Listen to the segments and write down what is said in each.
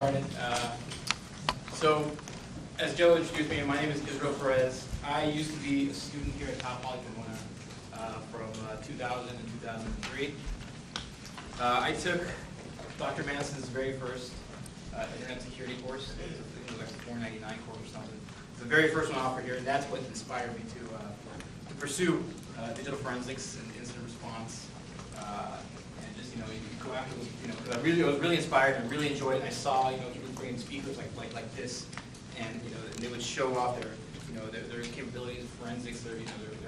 Started. So, as Joe introduced me, my name is Israel Perez. I used to be a student here at Cal Poly Pomona from 2000 and 2003. I took Dr. Manson's very first Internet Security course. It was like a $4.99 course or something. It's the very first one offered here, and that's what inspired me to pursue digital forensics and incident response. And just, you go after those, because I was really inspired and I really enjoyed it. And I saw, people bringing speakers like this, and they would show off their capabilities, forensics, their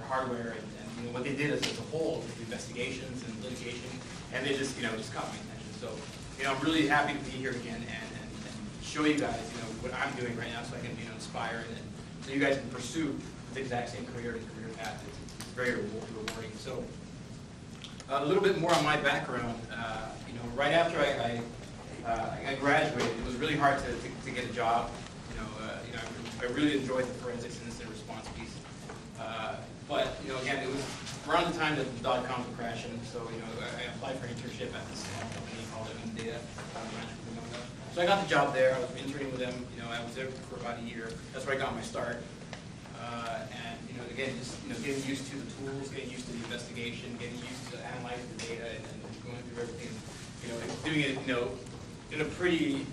hardware, and what they did as a whole with investigations and litigation, and they just caught my attention. So I'm really happy to be here again and show you guys what I'm doing right now, so I can inspire and so you guys can pursue the exact same career path. It's very rewarding. So. A little bit more on my background. Right after I graduated, it was really hard to get a job. I really enjoyed the forensics and incident response piece. But again, it was around the time that the .com was crashing. So I applied for an internship at this small company called Irvine Data. So I got the job there. I was interning with them. I was there for about a year. That's where I got my start. And again, just getting used to the tools, getting used to the investigation, getting used to analyzing the data, and going through everything. Doing it in a pretty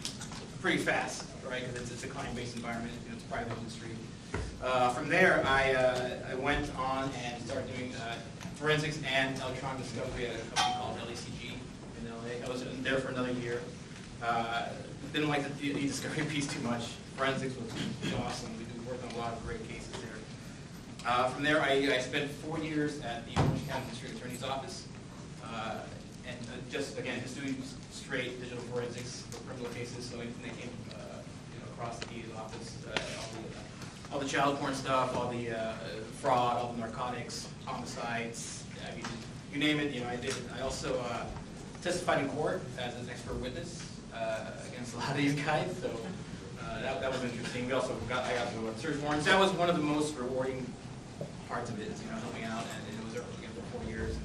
fast, right? Because it's a client-based environment. It's a private industry. From there, I went on and started doing forensics and electronic discovery at a company called LACG in LA. I was there for another year. Didn't like the e-discovery piece too much. Forensics was awesome. We worked on a lot of great cases there. From there, I spent 4 years at the Orange County District Attorney's Office, and just doing straight digital forensics for criminal cases. So anything that came across the DA's office, all the child porn stuff, all the fraud, all the narcotics, homicides. I mean, you name it. I did. I also testified in court as an expert witness against a lot of these guys. So. That was interesting. I got to go on search warrants. That was one of the most rewarding parts of it, is helping out, and it was again for 4 years, and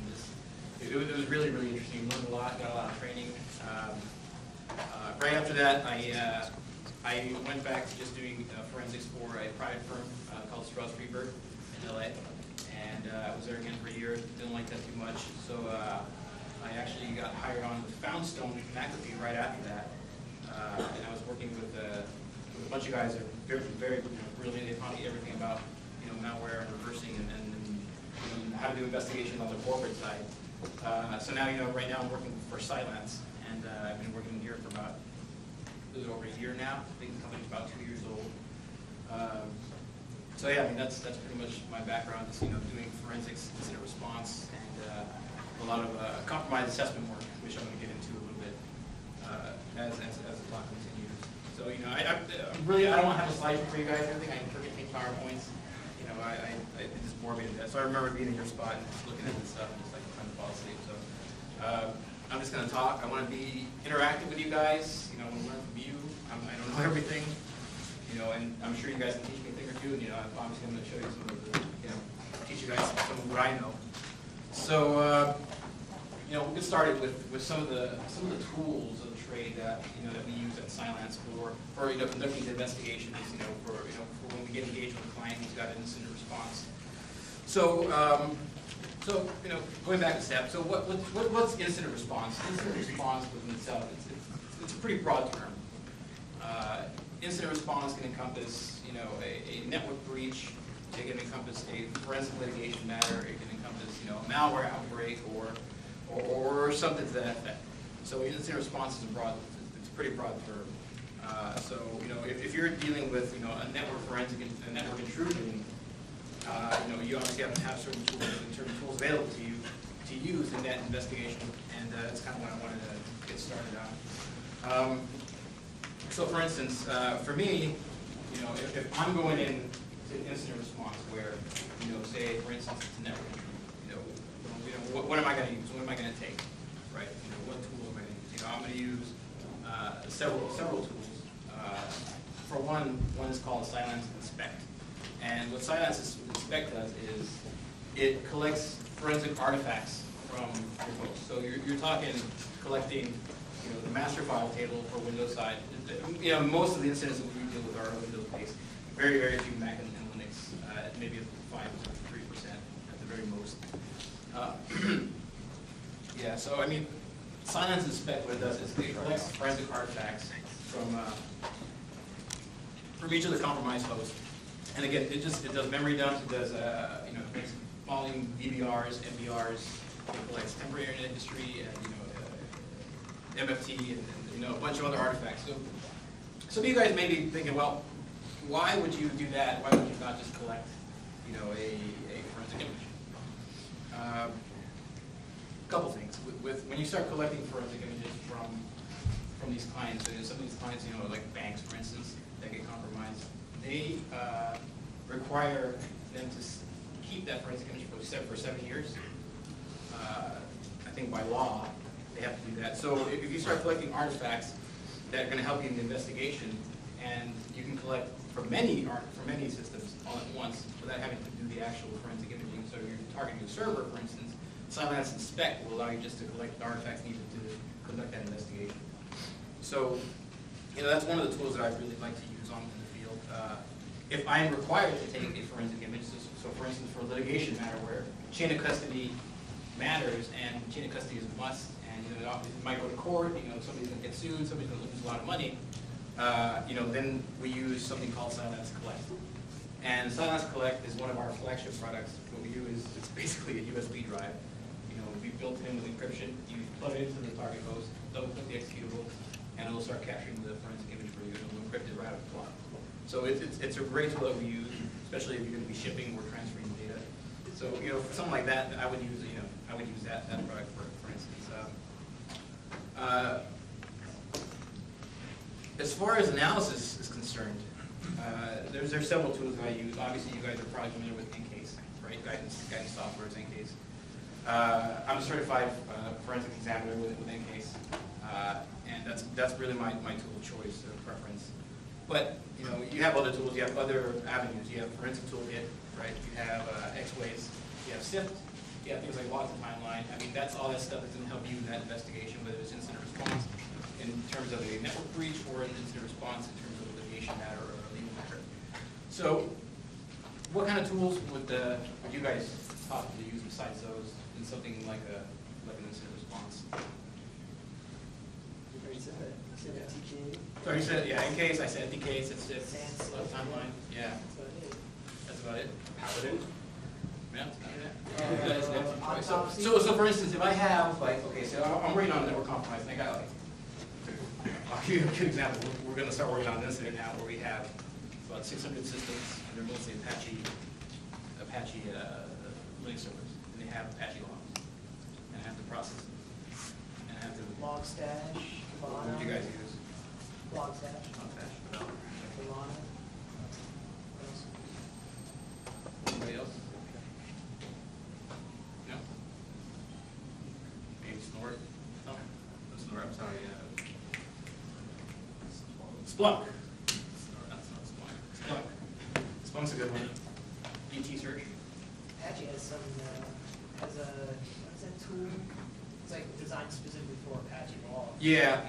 it was really interesting. Learned a lot, got a lot of training. Right after that, I went back to just doing forensics for a private firm called Strauss Friedberg in LA, and I was there again for a year. Didn't like that too much, so I actually got hired on with Foundstone McAfee right after that, and I was working with a bunch of guys that are very brilliant. They taught me everything about malware and reversing and how to do investigations on the corporate side. So now right now I'm working for Cylance, and I've been working here for about a little over a year now. I think the company's about 2 years old. So yeah, that's pretty much my background. Is doing forensics, incident response, and a lot of compromise assessment work, which I'm going to get into a little bit as the talk continues. So I don't have a slide for you guys. Everything I forget to take PowerPoints. It just bore me to death. So I remember being in your spot and just looking at this stuff and just trying to fall asleep. So I'm just going to talk. I want to be interactive with you guys. I want to learn from you. I don't know everything. And I'm sure you guys can teach me a thing or two. And I'm obviously going to show you some of the, teach you guys some of what I know. So we'll get started with some of the tools of the trade that that we use at Cylance for conducting the investigations. For when we get engaged with a client who's got an incident response. So going back a step. So what's incident response? Incident response within itself, it's a pretty broad term. Incident response can encompass a network breach. It can encompass a forensic litigation matter. It can encompass a malware outbreak or something to that effect. So incident response is it's a pretty broad term. So if you're dealing with a network forensic and a network intrusion, you obviously have to have certain tools available to you to use in that investigation, and that's kind of what I wanted to get started on. So for instance, for me, if I'm going in to incident response where say for instance it's a network intrusion, what am I going to use? What am I going to take? Right? What tool am I going to use? I'm going to use several tools. For one is called Cylance Inspect. And what Cylance Inspect does is it collects forensic artifacts from your host. So you're talking collecting the master file table for Windows side. Most of the incidents that we deal with are Windows-based. Very, very few Mac and Linux, maybe 5 or 3% at the very most. Yeah, so I mean, Cylance spec, what it does is it collects forensic artifacts from each of the compromised hosts. And again, it does memory dumps, it does volume DVRs, MBRs, it collects temporary internet history, and MFT, and a bunch of other artifacts. So some of you guys may be thinking, well, why would you do that? Why would you not just collect, a forensic image? A couple things. When you start collecting forensic images from these clients, some of these clients, like banks, for instance, that get compromised, they require them to keep that forensic image for 7 years. I think by law, they have to do that. So if you start collecting artifacts that are going to help you in the investigation, and you can collect from many systems all at once without having to do the actual forensic imaging. So you're targeting a server, for instance, Cylance Inspect will allow you just to collect the artifacts needed to conduct that investigation. So, that's one of the tools that I really like to use in the field. If I'm required to take a forensic image, so for instance, for a litigation matter where chain of custody matters and chain of custody is a must, and it might go to court, somebody's going to get sued, somebody's going to lose a lot of money, then we use something called Cylance Collect. And Cylance Collect is one of our flagship products. What we do is it's basically a USB drive. We built in with encryption. You plug it into the target host, double-click the executable, and it'll start capturing the forensic image for you, and it'll encrypt it right out of the clock. So it's a great tool that we use, especially if you're going to be shipping or transferring data. So for something like that, I would use that product for instance. As far as analysis is concerned, there's several tools that I use. Obviously, you guys are probably familiar with Encase, right? Guidance software is Encase. I'm a certified forensic examiner with Encase, and that's really my tool of choice or preference. But you have other tools. You have other avenues. You have forensic toolkit, right? You have X-Ways. You have SIFT. You have things like logs and timeline. I mean, that's all that stuff that's going to help you in that investigation, whether it's incident response in terms of a network breach or an incident response in terms of a litigation matter or a legal matter. So, what kind of tools would you guys possibly use besides those in something like an incident response? You already said that. You said TK. So you said, yeah, Encase, I said Encase, it's log timeline. Yeah. That's about it. Paladin. Yeah. So for instance, if I have so I'm working on a network compromise, and I got I'll give you a good example. We're going to start working on an incident now where we have about 600 systems, and they're mostly Apache Linux servers, and they have Apache logs, and I have to process them, and I have to. Logstash, What would you guys use? Logstash, Logstash. Kavana. Anybody else? No? Maybe Snort? No, not Snort, I'm sorry. Splunk. That's not Splunk. Splunk. Splunk's a good one. DT search. Apache has has a, what's that tool? It's like designed specifically for Apache logs. Yeah.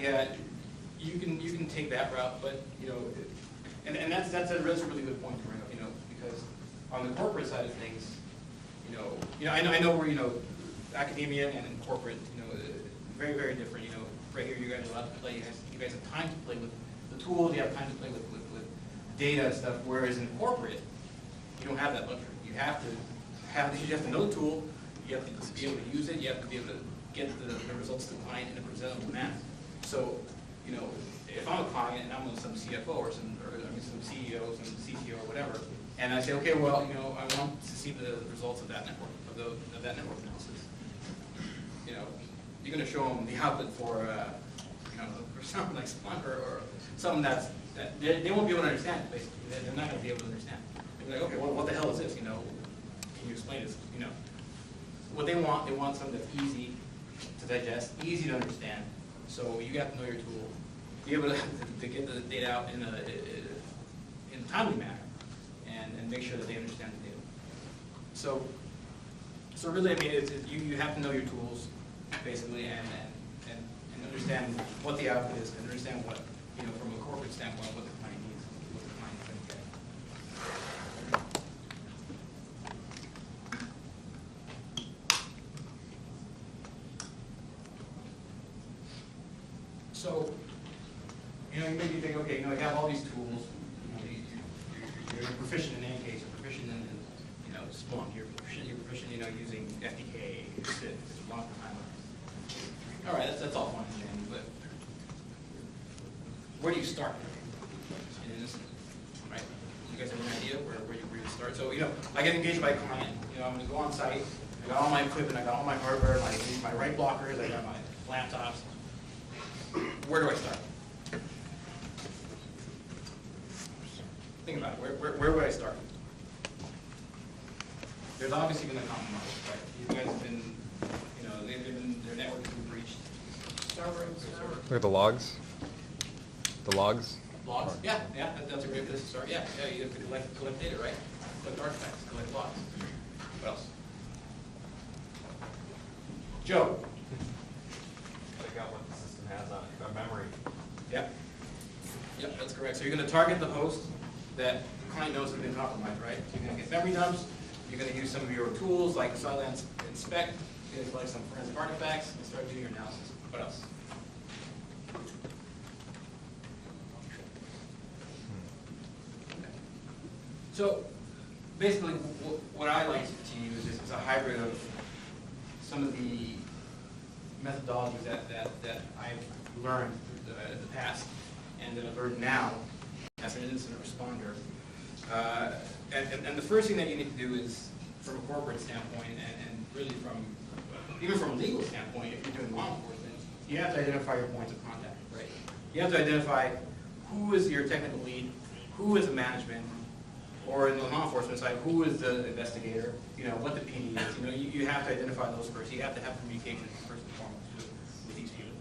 You can take that route, but and that's a really good point to bring up, because on the corporate side of things, I know we're academia and corporate, very, very different. Right here you guys are allowed to play. You guys have time to play with the tools. You have time to play with data and stuff. Whereas in corporate, you don't have that luxury. You have to know the tool. You have to be able to use it. You have to be able to get the results to the client and present them to math. So, if I'm a client and I'm with some CFO or some CEO, some CTO or whatever, and I say, okay, well, I want to see the results of that network, of that network analysis. You're going to show them the output for something like Splunk or something that they won't be able to understand. Basically, they're not going to be able to understand. They're like, okay, well, what the hell is this? Can you explain this? What they want something that's easy to digest, easy to understand. So you have to know your tool, be able to get the data out in a timely manner, and make sure that they understand the data. So really, I mean, you have to know your tools, basically, and understand what the output is, and understand what, from a corporate standpoint, what the client needs, what the client is going to get. So, you maybe think, okay, I have all these tools. You're proficient in ANCASE, you're proficient in Splunk, you're proficient, using FTK, SIF, it's a long time. All right, that's all fine and dandy, but where do you start? Right? You guys have an idea where you start? So, I get engaged by a client. I'm going to go on site. I got all my equipment. I got all my hardware, my write blockers. I got my laptops. Where do I start? Think about it. Where would I start? There's obviously been a compromise, right? You guys have been, their network has been breached. Server. Look at the logs. The logs. Logs? Yeah, that's a great place to start. Yeah, you have to collect data, right? Collect artifacts, collect logs. What else? Joe? Check out what the system has on it, memory. Yep, that's correct. So you're going to target the host that the client knows has been compromised, right? So you're going to get memory dumps. You're going to use some of your tools like Cylance Inspect. You're going to collect some forensic artifacts and start doing your analysis. What else? So basically, what I like to use is a hybrid of some of the methodologies that I've learned in the past and that I've learned now as an incident responder. And the first thing that you need to do is, from a corporate standpoint, and really even from a legal standpoint, if you're doing law enforcement, you have to identify your points of contact, right? You have to identify who is your technical lead, who is the management, or in the law enforcement side, who is the investigator, what the PD is. You have to identify those first. You have to have communication first and foremost with these people,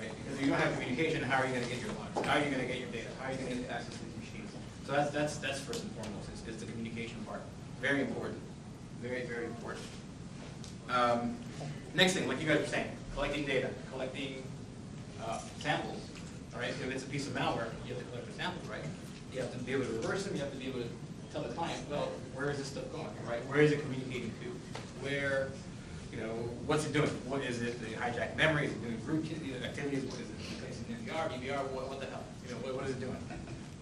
right? Because if you don't have communication, how are you going to get your logs? How are you going to get your data? How are you going to get access to these machines? So that's first and foremost, is the communication part. Very important. Very, very important. Next thing, like you guys were saying, collecting data, collecting samples. All right, if it's a piece of malware, you have to collect the samples, right? You have to be able to reverse them. You have to be able to tell the client, well, where is this stuff going, right? Where is it communicating to? Where, what's it doing? What is it? The hijack memory? Is it doing root activities? What is it? Replacing NVR, DVR? What the hell? What is it doing?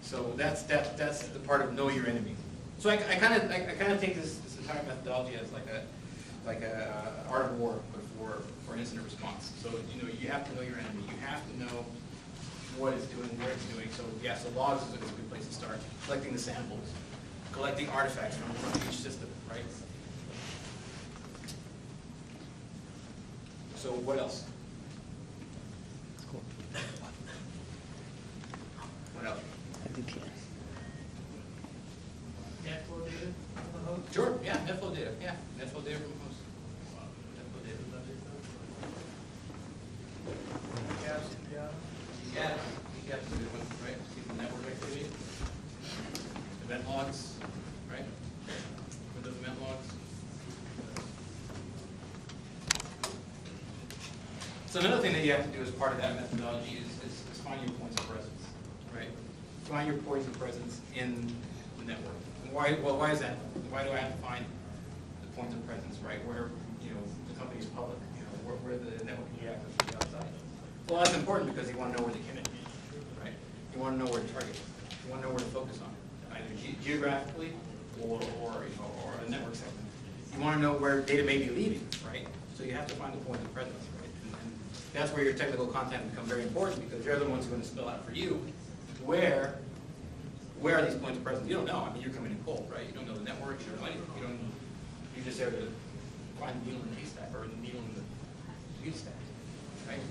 So that's the part of know your enemy. So I kind of take this entire methodology as like a art of war, but for incident response. So you have to know your enemy. You have to know what it's doing, where it's doing. So yeah, so logs is a good place to start. Collecting the samples, collecting artifacts from each system, right? So what else? Cool. What else? NetFlow data from the host? Sure, yeah, NetFlow data, NetFlow data from host. NetFlow data. Yeah, ECAP's a good one, right? People network activity. Event logs, right? Windows event logs. So another thing that you have to do as part of that methodology is find your points of presence, right? Find your points of presence in the network. And why is that? Why do I have to find the points of presence, right? Where the company's public, where the network can get access to the outside. Well, that's important because you want to know where the commit is, right? You want to know where to target. You want to know where to focus on, either geographically or a network segment. You want to know where data may be leaving, right? So you have to find the point of presence, right? And that's where your technical content becomes very important because they're the ones who are going to spell out for you where are these points of presence. You don't know. I mean, you're coming in cold, right? You don't know the network. You don't know anything. You're just there to find the needle in the haystack or the needle in the wheel stack, right?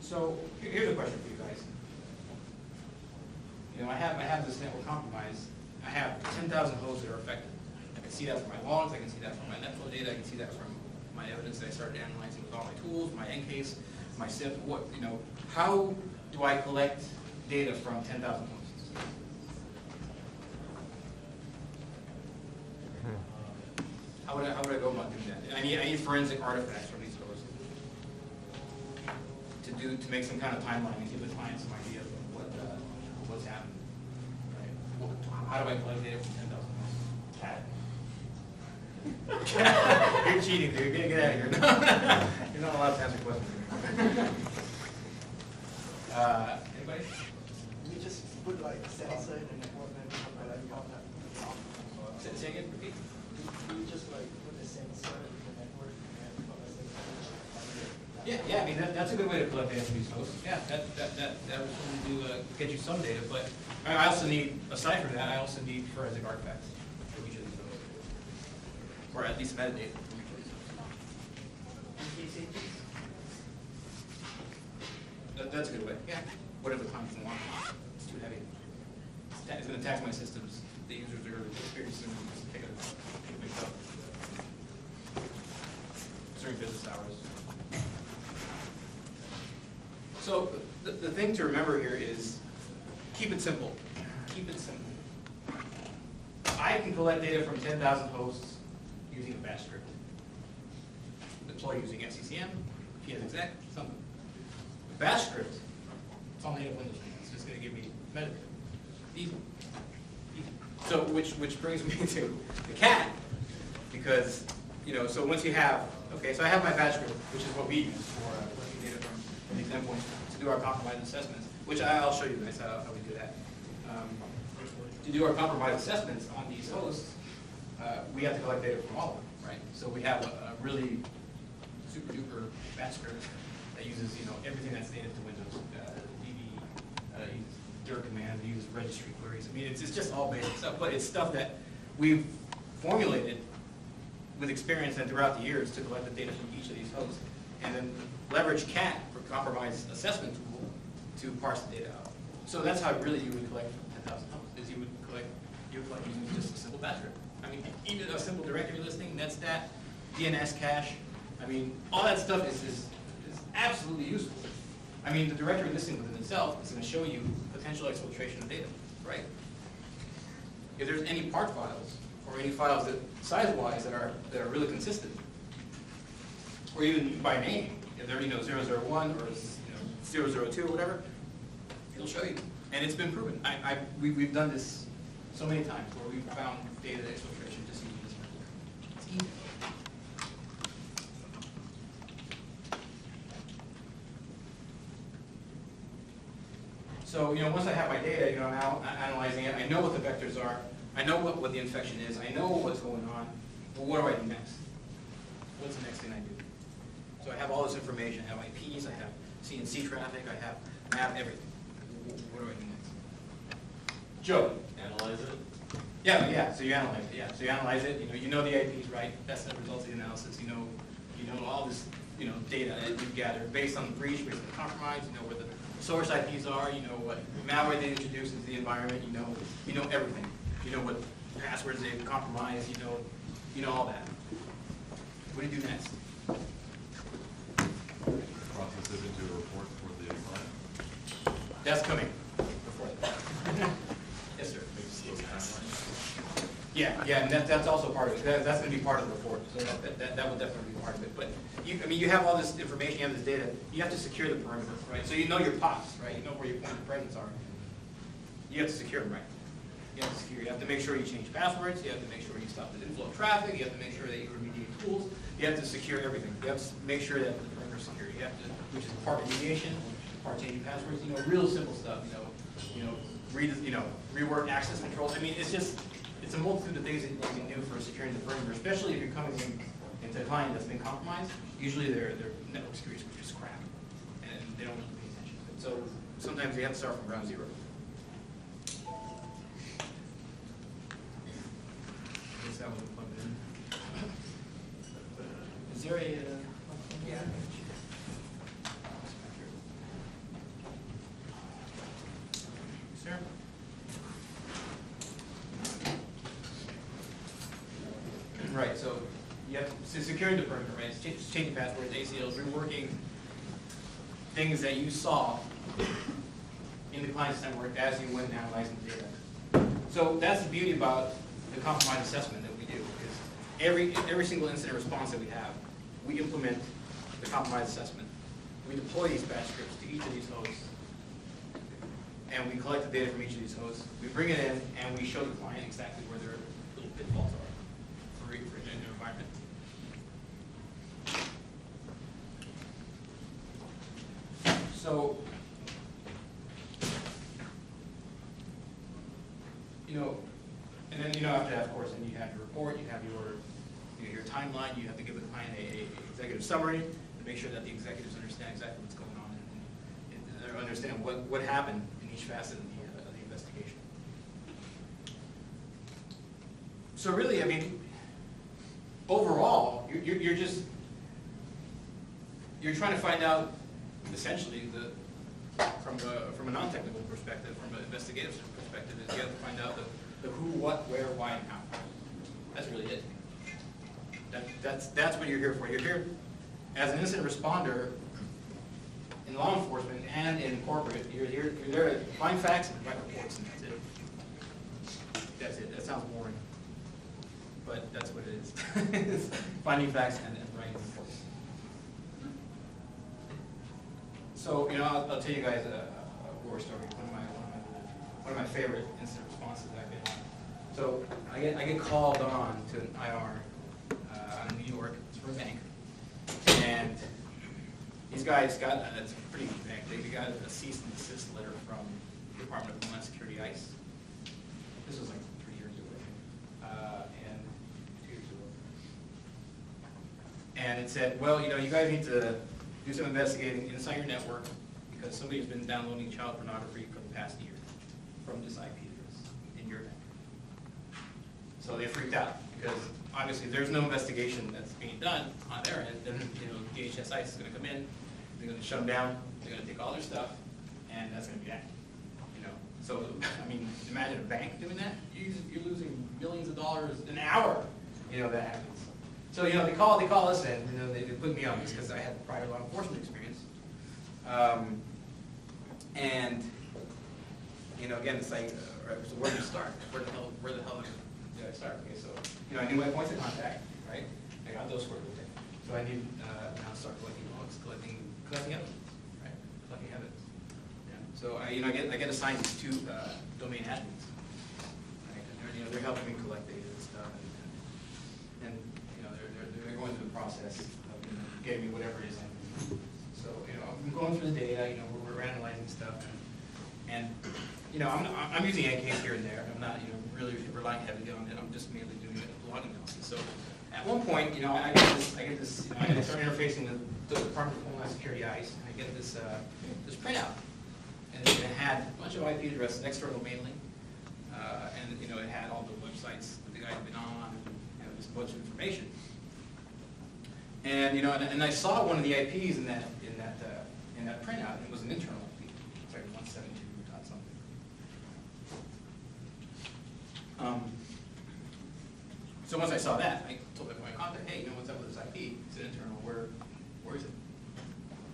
So here's a question for you guys. I have this network compromise. I have 10,000 hosts that are affected. I can see that from my logs. I can see that from my NetFlow data. I can see that from my evidence that I started analyzing with all my tools, my EnCase, my SIF. How do I collect data from 10,000 hosts? How How would I go about doing that? I need forensic artifacts from these hosts to make some kind of timeline and give the client some idea of what's happened. Right? How do I collect data from 10,000 hosts? Cat. You're cheating, dude. Get out of here. You're not allowed to answer questions. Anybody? We just put like sensor in the network and like contact. Say again, repeat. We just like put a sensor in the network and Yeah, I mean, that's a good way to collect data from these hosts. Yeah, that would certainly do, get you some data, but I also need, aside from that, I also need forensic artifacts for each of these hosts. Or at least metadata for each of these hosts. That's a good way. Yeah. Whatever the client doesn't want. It's too heavy. It's going to tax my systems. The users are going to experience them and just take a big stuff. During business hours. So the thing to remember here is keep it simple. Keep it simple. I can collect data from 10,000 hosts using a batch script. Deploy using SCCM, PSExec, something. The batch script, it's all native Windows. It's just going to give me metadata. Easy. Easy. So which brings me to the cat, because so once you have so I have my batch script, which is what we use for collecting data from these endpoints to do our compromise assessments, which I'll show you guys how we do that. To do our compromise assessments on these hosts, we have to collect data from all of them, right? So we have a really super duper batch script that uses everything that's native to Windows. DB, uses dir commands, uses registry queries. I mean, it's just all basic stuff, but it's stuff that we've formulated with experience and throughout the years to collect the data from each of these hosts, and then leverage CAT for compromise assessment tool to parse the data out. So that's how really you would collect 10,000 hosts. Is you would collect using just a simple batch script. I mean, even a simple directory listing, netstat, DNS cache. I mean, all that stuff is absolutely useful. I mean, the directory listing within itself is going to show you potential exfiltration of data, right? If there's any part files or any files that size-wise that are really consistent, or even by name, if they're 001 or 002 or whatever, it'll show you. And it's been proven. We've done this so many times where we've found data exfiltration just using this method. It's easy. So, once I have my data, I'm out analyzing it, I know what the vectors are, I know what the infection is, I know what's going on. Well, what do I do next? What's the next thing I do? So I have all this information, I have IPs, I have CNC traffic, I have map, everything. What do I do next? Joe. Analyze it. Yeah, so you analyze it, So you analyze it, you know the IPs, right? That's the results of the analysis, you know all this, data that you've gathered based on the breach, based on the compromise, you know where the source IPs are, you know what malware they introduce into the environment, you know everything. You know what passwords they've compromised, you know all that. What do you do next? Process it into a report for the client. That's coming before that. Yes, sir. Yeah, and that's also part of it. That's going to be part of the report. So that will definitely be part of it. But you have all this information, you have this data. You have to secure the perimeter, right? So you know your POPs, right? You know where your point of presence are. You have to secure them, right? You have to make sure you change passwords. You have to make sure you stop the inflow of traffic. You have to make sure that you remediate tools. You have to secure everything. You have to make sure that the perimeter is secure. You have to, which is part of remediation, part changing passwords. Real simple stuff. Rework access controls. I mean, it's a multitude of things that you can do for securing the perimeter, especially if you're coming into a client that's been compromised. Usually their network security is just crap, and they don't really pay attention to it. So sometimes you have to start from ground zero. I guess that was plugged in. Is there a? Yeah. Sir? Right, so you have to secure the perimeter, right? It's changing passwords, ACLs, reworking things that you saw in the client's network as you went analyzing the data. So that's the beauty about the compromise assessment that we do, is every single incident response that we have, we implement the compromise assessment. We deploy these batch scripts to each of these hosts, and we collect the data from each of these hosts. We bring it in, and we show the client exactly where their little pitfalls are for their environment. So, and then after that, of course, then you have your report, you have your timeline, you have to give the client a executive summary to make sure that the executives understand exactly what's going on and understand what happened in each facet of the investigation. So really, I mean, overall, you're trying to find out essentially from a non-technical perspective, from an investigative perspective, is you have to find out the who, what, where, why, and how. That's really it. That's what you're here for. You're here as an incident responder in law enforcement and in corporate. You're there to find facts and write reports, and that's it. That's it. That sounds boring, but that's what it is. Finding facts and writing reports. So I'll tell you guys a war story. One of my favorite incident responses that I've been on. So I get called on to an IR out in New York. It's for a bank, and these guys got it's a pretty big bank. They got a cease and desist letter from the Department of Homeland Security ICE. This was like 3 years ago, and 2 years ago. And it said, well, you guys need to do some investigating inside your network because somebody's been downloading child pornography for the past year from this IP address in your bank. So they freaked out because obviously there's no investigation that's being done on their end. Then DHS ICE is going to come in, they're going to shut them down, they're going to take all their stuff, and that's going to be that. So I mean, imagine a bank doing that. You're losing millions of dollars an hour. That happens. So they call us in. They put me on this because I had prior law enforcement experience. And again, it's like, all right, so where do you start? Where the hell do I start? Okay, so I knew my points of contact, right? I got those squared away. So I need now start collecting logs, collecting evidence, right? Collecting evidence. Yeah. So I get assigned these two domain admins, right? And they're helping me collect data and stuff, and they're going through the process of getting me whatever it is I need. So I'm going through the data. We're analyzing stuff, and I'm using AKs here and there. I'm not really relying heavily on it. I'm just mainly doing log analysis. So at one point, I get this. I start interfacing with the Department of Homeland Security ICE, and I get this printout, and it had a bunch of IP addresses, an external mailing, and it had all the websites that the guy had been on, and just a bunch of information. And and I saw one of the IPs in that printout, and it was an internal IP. It's like 172 dot something. So once I saw that, I told my contact, hey, what's up with this IP? It's an internal. Where is it?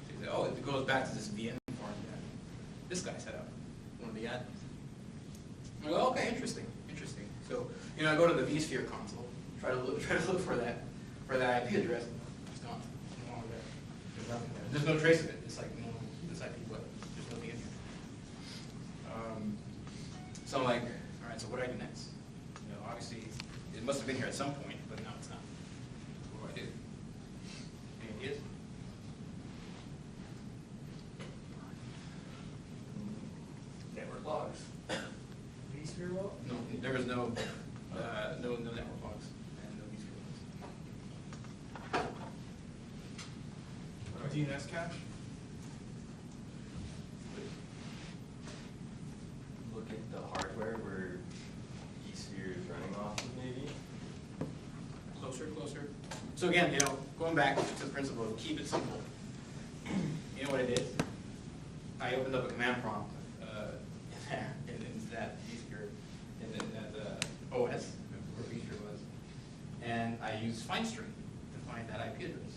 So he said, oh, it goes back to this VM farm that this guy set up, one of the admins. I go, okay, interesting. So I go to the vSphere console, try to look for that IP address. It's gone. No longer there. There's nothing there. There's no trace of it. It's like this IP, but there's nothing in here. So I'm like, all right. So what do I do next? Obviously, it must have been here at some point, but now it's not. What do I do? Any ideas? Network logs. vSphere log? No, there was no network logs and no vSphere logs. DNS cache? Look at the hardware where vSphere is running off of, maybe. Closer. So again, going back to the principle of keep it simple. You know what it is? I opened up a command prompt in that vSphere, in that OS, where vSphere was, and I used find string to find that IP address.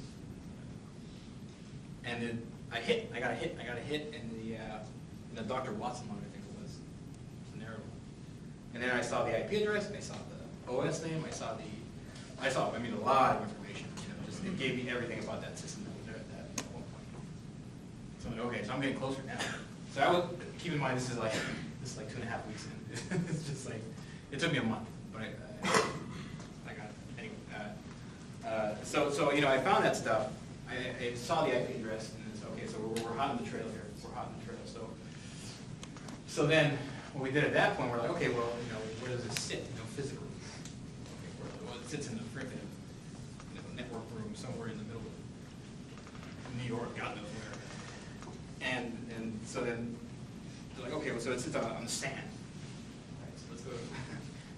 And then I got a hit in the Dr. Watson one, I think it was scenario. And then I saw the IP address, and I saw the OS name, I saw the I saw, I mean, a lot of information, you know, just, it gave me everything about that system that was there at that one point. So I'm like, okay, so I'm getting closer now. So I would, keep in mind, this is like 2.5 weeks in. It's just like, it took me a month, but I got it. Anyway, so, you know, I found that stuff. I saw the IP address, and it's, okay, so we're hot on the trail here. We're hot on the trail. So then, what we did at that point, we're like, okay, well, you know, where does this sit, you know, physically? Okay, well, it sits in the freaking, you know, network room somewhere in the middle of New York, God knows where. And so then, they're like, okay, well, so it sits on the sand. Right, so let's go.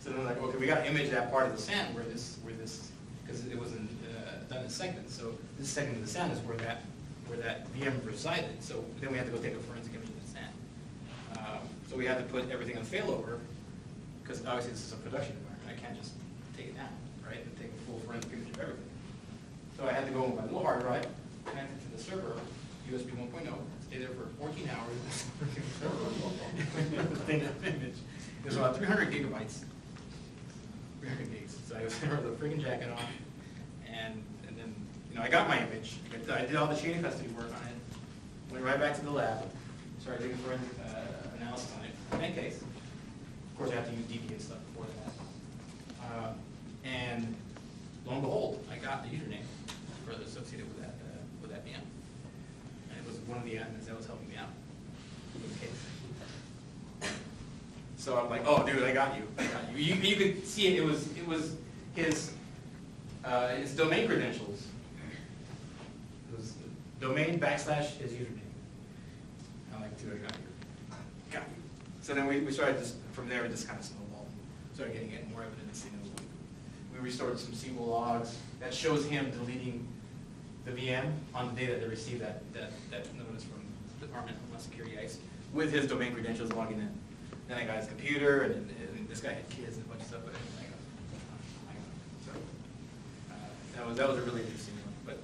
So then we're like, okay, we got to image that part of the sand where this, because it wasn't done in segments. So this segment of the sand is where that VM resided. So then we had to go take a forensic image of the sand. So we had to put everything on failover, because obviously this is a production environment. I can't just take it down, right, and take a full forensic image of everything. So I had to go on my little hard drive, connect it to the server, USB 1.0, stay there for 14 hours. The thing, that image. It was about 300 gigabytes. 300 gigs. So I was there with a freaking jacket on, and then, you know, I got my image. I did all the chain of custody work on it. Went right back to the lab. Started doing forensic analysis on it. In case, of course, I have to use DB and stuff before that. And lo and behold, I got the username for the associated with that VM. And it was one of the admins that was helping me out with the case. So I'm like, oh, dude, I got you. I got you. You could see it. It was his domain credentials. It was domain / his username. I'm like, dude, I got you. Got you. So then we started just, from there, we just kind of snowballed. Started getting more evidence. You know, we restored some SQL logs that shows him deleting the VM on the day that they received that notice from the Department of Homeland Security ICE with his domain credentials logging in. Then I got his computer, and this guy had kids and a bunch of stuff, but so that was a really interesting one. But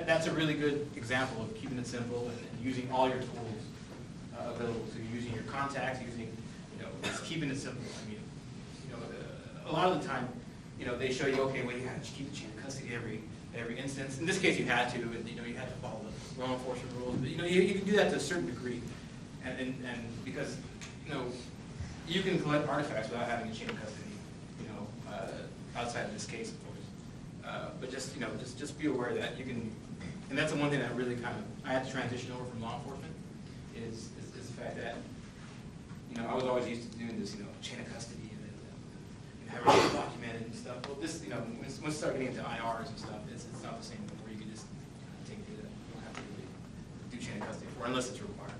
that's a really good example of keeping it simple and using all your tools available to you, using your contacts, using, you know, just keeping it simple. I mean, you know, a lot of the time, you know, they show you, okay, well, you have to keep the chain of custody every instance. In this case, you had to, and you know, you had to follow the law enforcement rules. But you know, you can do that to a certain degree, and because, you know, you can collect artifacts without having a chain of custody, you know, outside of this case, of course. But just, you know, just be aware that you can, and that's the one thing that really kind of, I had to transition over from law enforcement, is the fact that, you know, I was always used to doing this, you know, chain of custody and having it documented and stuff. Well, this, you know, once you start getting into IRs and stuff, it's not the same where you can just take data. You don't have to really do chain of custody for, unless it's required.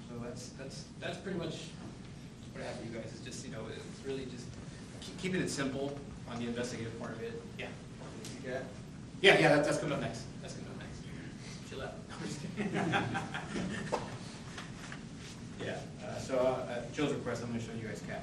So that's pretty much what I have for you guys. It's just, you know, it's really just keeping it simple on the investigative part of it. Yeah. Yeah. That's coming up next. That's coming up next. Chill out. No, I'm just kidding. Yeah. So at Joe's request, I'm going to show you guys CAP.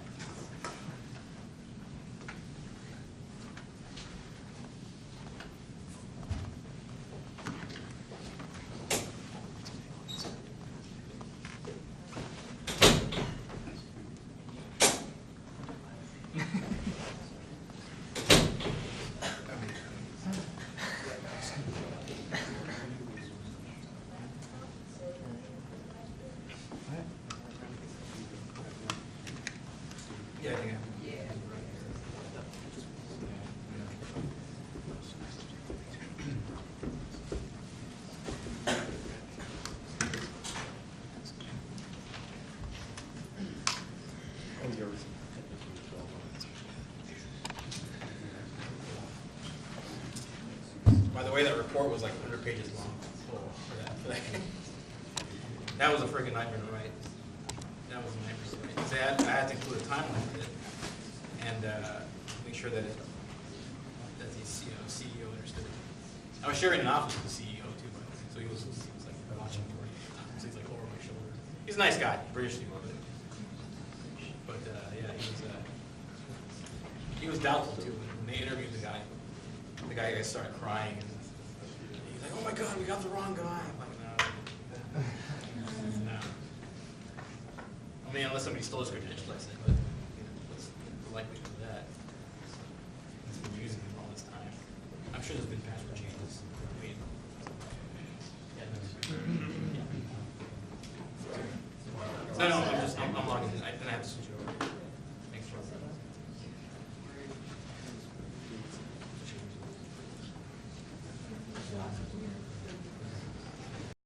Yeah, I think By the way, that report was like 100 pages long for that. That was a freaking nightmare to write. That was a nightmare to write. So I had to include a timeline with it and make sure that the CEO understood it. I was sharing an office with the CEO too, so he was like watching for me. So he's like over my shoulder. He's a nice guy, British people. But yeah, he was doubtful too when they interviewed the guy. The guy started crying. And he's like, "Oh my God, we got the wrong guy." I'm like, no. I mean, unless somebody stole his credentials, I said, but, you know, what's the likelihood of that? He's been using them all this time. I'm sure there's been password changes. I mean, yeah. No, I'm logging in, then I have to switch it over.